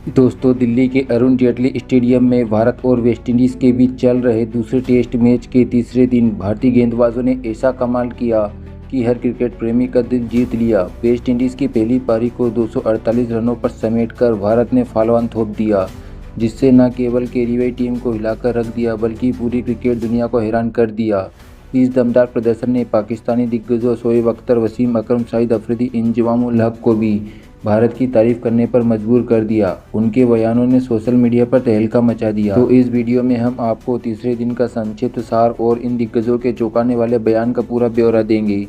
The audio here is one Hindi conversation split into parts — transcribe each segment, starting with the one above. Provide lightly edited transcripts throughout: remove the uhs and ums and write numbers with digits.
दोस्तों, दिल्ली के अरुण जेटली स्टेडियम में भारत और वेस्टइंडीज़ के बीच चल रहे दूसरे टेस्ट मैच के तीसरे दिन भारतीय गेंदबाजों ने ऐसा कमाल किया कि हर क्रिकेट प्रेमी का दिल जीत लिया। वेस्टइंडीज़ की पहली पारी को 248 रनों पर समेटकर भारत ने फॉलोऑन थोप दिया, जिससे न केवल केरीवाई टीम को हिलाकर रख दिया बल्कि पूरी क्रिकेट दुनिया को हैरान कर दिया। इस दमदार प्रदर्शन ने पाकिस्तानी दिग्गजों शोएब अख्तर, वसीम अकरम, शाहिद अफरीदी, इंजमाम उल हक को भी भारत की तारीफ करने पर मजबूर कर दिया। उनके बयानों ने सोशल मीडिया पर तहलका मचा दिया। तो इस वीडियो में हम आपको तीसरे दिन का संक्षिप्त सार और इन दिग्गजों के चौंकाने वाले बयान का पूरा ब्यौरा देंगे।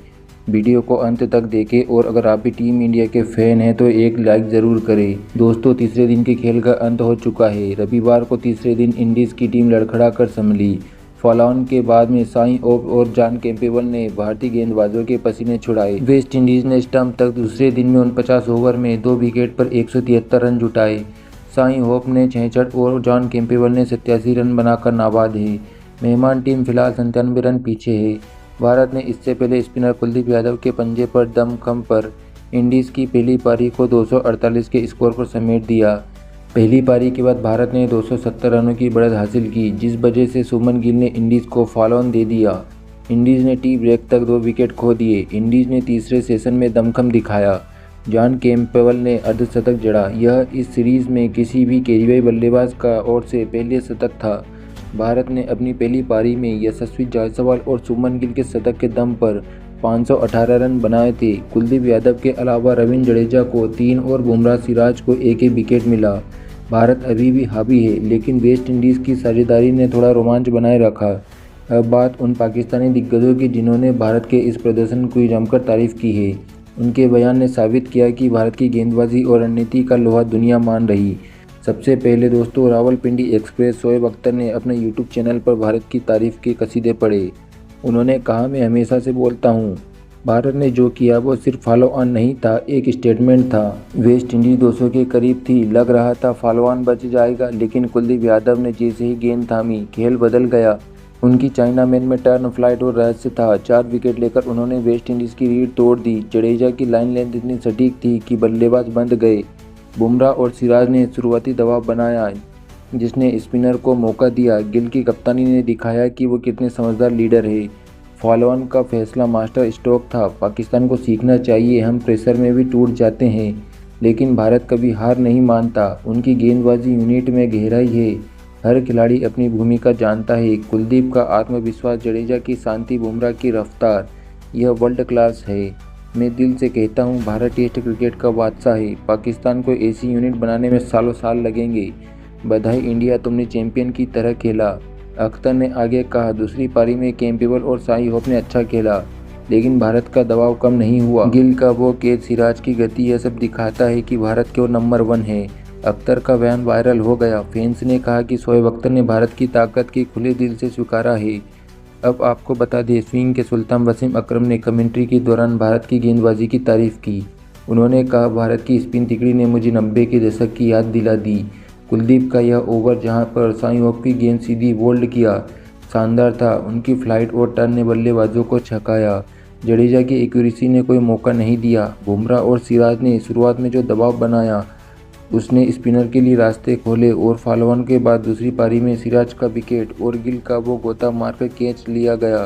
वीडियो को अंत तक देखें और अगर आप भी टीम इंडिया के फैन हैं तो एक लाइक ज़रूर करें। दोस्तों, तीसरे दिन के खेल का अंत हो चुका है। रविवार को तीसरे दिन इंडीज़ की टीम लड़खड़ा कर संभली। फॉलोऑन के बाद में साई ओप और जॉन कैम्पबेल ने भारतीय गेंदबाजों के पसीने छुड़ाए। वेस्ट इंडीज ने स्टंप तक दूसरे दिन में 49 ओवर में 2 विकेट पर 173 रन जुटाए। साई होप ने 66 और जॉन कैम्पबेल ने 87 रन बनाकर नाबाद है। मेहमान टीम फिलहाल 97 रन पीछे है। भारत ने इससे पहले स्पिनर कुलदीप यादव के पंजे पर दमखम पर इंडीज़ की पहली पारी को 248 के स्कोर पर समेट दिया। पहली पारी के बाद भारत ने 270 रनों की बढ़त हासिल की, जिस वजह से शुभमन गिल ने इंडीज़ को फॉलोऑन दे दिया। इंडीज़ ने टी ब्रेक तक 2 विकेट खो दिए। इंडीज़ ने तीसरे सेशन में दमखम दिखाया। जॉन कैम्पबेल ने अर्धशतक जड़ा। यह इस सीरीज़ में किसी भी केरीवाई बल्लेबाज का ओर से पहले शतक था। भारत ने अपनी पहली पारी में यशस्वी जायसवाल और शुभमन गिल के शतक के दम पर 518 रन बनाए थे। कुलदीप यादव के अलावा रविंद्र जडेजा को 3 और बुमराह सिराज को एक विकेट मिला। भारत अभी भी हावी है, लेकिन वेस्ट इंडीज़ की साझेदारी ने थोड़ा रोमांच बनाए रखा। अब बात उन पाकिस्तानी दिग्गजों की जिन्होंने भारत के इस प्रदर्शन की जमकर तारीफ की है। उनके बयान ने साबित किया कि भारत की गेंदबाजी और रणनीति का लोहा दुनिया मान रही। सबसे पहले दोस्तों, रावलपिंडी एक्सप्रेस शोएब अख्तर ने अपने यूट्यूब चैनल पर भारत की तारीफ के कसीदे पढ़े। उन्होंने कहा, मैं हमेशा से बोलता हूँ, भारत ने जो किया वो सिर्फ फॉलो ऑन नहीं था, एक स्टेटमेंट था। वेस्ट इंडीज 200 के करीब थी, लग रहा था फॉलो ऑन बच जाएगा, लेकिन कुलदीप यादव ने जैसे ही गेंद थामी, खेल बदल गया। उनकी चाइना मैन में टर्न, फ्लाइट और रहस्य था। 4 विकेट लेकर उन्होंने वेस्ट इंडीज़ की रीढ़ तोड़ दी। जडेजा की लाइन लेंथ इतनी सटीक थी कि बल्लेबाज बंद गए। बुमराह और सिराज ने शुरुआती दबाव बनाया, जिसने स्पिनर को मौका दिया। गिल की कप्तानी ने दिखाया कि वो कितने समझदार लीडर है। फॉलोऑन का फैसला मास्टर स्ट्रोक था। पाकिस्तान को सीखना चाहिए, हम प्रेशर में भी टूट जाते हैं, लेकिन भारत कभी हार नहीं मानता। उनकी गेंदबाजी यूनिट में गहराई है, हर खिलाड़ी अपनी भूमिका जानता है। कुलदीप का आत्मविश्वास, जडेजा की शांति, बुमराह की रफ्तार, यह वर्ल्ड क्लास है। मैं दिल से कहता हूँ, भारत टेस्ट क्रिकेट का बादशाह है। पाकिस्तान को ऐसी यूनिट बनाने में सालों साल लगेंगे। बधाई इंडिया, तुमने चैंपियन की तरह खेला। अख्तर ने आगे कहा, दूसरी पारी में कैम्पबेल और साई होप ने अच्छा खेला, लेकिन भारत का दबाव कम नहीं हुआ। गिल का वो कैच, सिराज की गति, यह सब दिखाता है कि भारत क्यों नंबर 1 है। अख्तर का बयान वायरल हो गया। फैंस ने कहा कि शोएब अख्तर ने भारत की ताकत की खुले दिल से स्वीकारा है। अब आपको बता दें, स्विंग के सुल्तान वसीम अकरम ने कमेंट्री के दौरान भारत की गेंदबाजी की तारीफ की। उन्होंने कहा, भारत की स्पिन तिकड़ी ने मुझे 90 के दशक की याद दिला दी। कुलदीप का यह ओवर, जहां पर साई होप की गेंद सीधी बोल्ड किया, शानदार था। उनकी फ्लाइट और टर्न ने बल्लेबाजों को छकाया। जडेजा की एक्यूरेसी ने कोई मौका नहीं दिया। बुमराह और सिराज ने शुरुआत में जो दबाव बनाया, उसने स्पिनर के लिए रास्ते खोले और फॉलोऑन के बाद दूसरी पारी में सिराज का विकेट और गिल का वो गोता मारकर कैच लिया गया।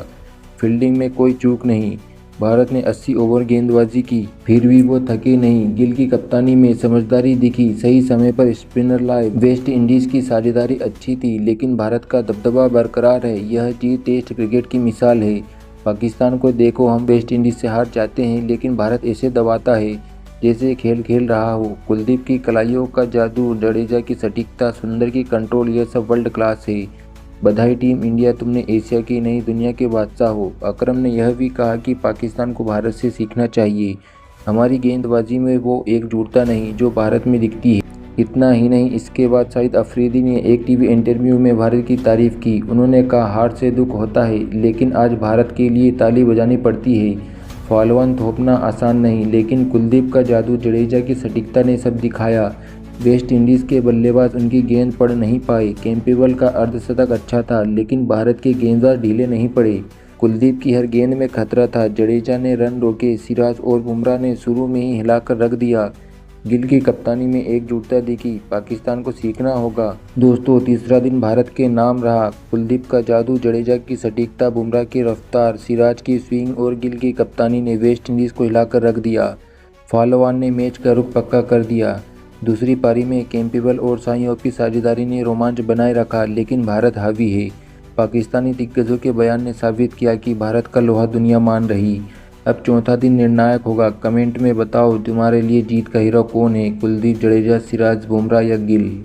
फील्डिंग में कोई चूक नहीं। भारत ने 80 ओवर गेंदबाजी की, फिर भी वो थके नहीं। गिल की कप्तानी में समझदारी दिखी, सही समय पर स्पिनर लाए। वेस्ट इंडीज़ की साझेदारी अच्छी थी, लेकिन भारत का दबदबा बरकरार है। यह जीत टेस्ट क्रिकेट की मिसाल है। पाकिस्तान को देखो, हम वेस्ट इंडीज़ से हार जाते हैं, लेकिन भारत ऐसे दबाता है जैसे खेल खेल रहा हो। कुलदीप की कलाइयों का जादू, जडेजा की सटीकता, सुंदर की कंट्रोल, यह सब वर्ल्ड क्लास है। बधाई टीम इंडिया, तुमने एशिया की नहीं दुनिया के बादशाह हो। अकरम ने यह भी कहा कि पाकिस्तान को भारत से सीखना चाहिए। हमारी गेंदबाजी में वो एकजुटता नहीं जो भारत में दिखती है। इतना ही नहीं, इसके बाद शाहिद अफरीदी ने एक टीवी इंटरव्यू में भारत की तारीफ की। उन्होंने कहा, हार से दुख होता है, लेकिन आज भारत के लिए ताली बजानी पड़ती है। फॉलोऑन थोपना आसान नहीं, लेकिन कुलदीप का जादू, जडेजा की सटीकता ने सब दिखाया। वेस्ट इंडीज़ के बल्लेबाज उनकी गेंद पढ़ नहीं पाए। कैम्पबेल का अर्धशतक अच्छा था, लेकिन भारत के गेंदबाज ढीले नहीं पड़े। कुलदीप की हर गेंद में खतरा था। जडेजा ने रन रोके, सिराज और बुमराह ने शुरू में ही हिलाकर रख दिया। गिल की कप्तानी में एकजुटता दिखी, पाकिस्तान को सीखना होगा। दोस्तों, तीसरा दिन भारत के नाम रहा। कुलदीप का जादू, जडेजा की सटीकता, बुमराह की रफ्तार, सिराज की स्विंग और गिल की कप्तानी ने वेस्टइंडीज़ को हिलाकर रख दिया। फालोआन ने मैच का रुख पक्का कर दिया। दूसरी पारी में कैंपबेल और साइयों की साझेदारी ने रोमांच बनाए रखा, लेकिन भारत हावी है। पाकिस्तानी दिग्गजों के बयान ने साबित किया कि भारत का लोहा दुनिया मान रही। अब चौथा दिन निर्णायक होगा। कमेंट में बताओ, तुम्हारे लिए जीत का हीरो कौन है? कुलदीप, जडेजा, सिराज, बुमराह या गिल?